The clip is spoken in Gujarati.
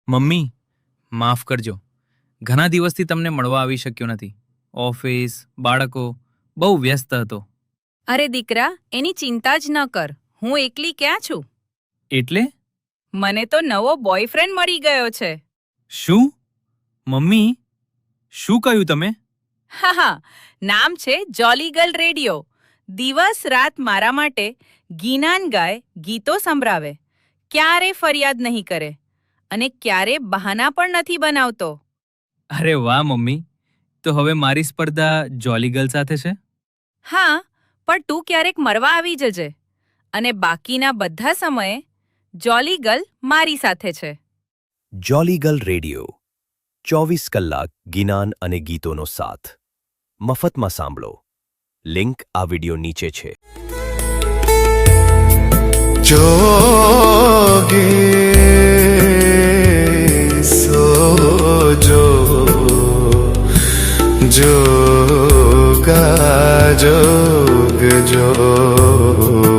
મમ્મી, માફ કરજો. ઘણા દિવસથી તમને મળવા આવી શક્યો નથી. ઓફિસ, બાળકો, બહુ વ્યસ્ત હતો. અરે દીકરા, એની ચિંતા જ ન કર. હું એકલી ક્યાં છું? એટલે? મને તો નવો બોયફ્રેન્ડ મળી ગયો છે. શું? મમ્મી, શું કહ્યું તમે? હા હા, નામ છે જોલી ગર્લ રેડિયો. દિવસ રાત મારા માટે ગીનાન ગાય, ગીતો સંભળાવે. ક્યારે ફરિયાદ નહીં કરે અને ક્યારે બહાના પણ નથી બનાવતો. અરે વાહ મમ્મી, તો હવે મારી સ્પર્ધા જોલી ગર્લ સાથે છે? હા, પણ તું ક્યારેક મળવા આવી જજે. અને બાકીના બધા સમયે જોલી ગર્લ મારી સાથે છે. જોલી ગર્લ રેડિયો 24 કલાક ગિનાન અને ગીતોનો સાથ મફતમાં સાંભળો. લિંક આ વિડિયો નીચે છે. જોગે સોજો જોગા જોગ જો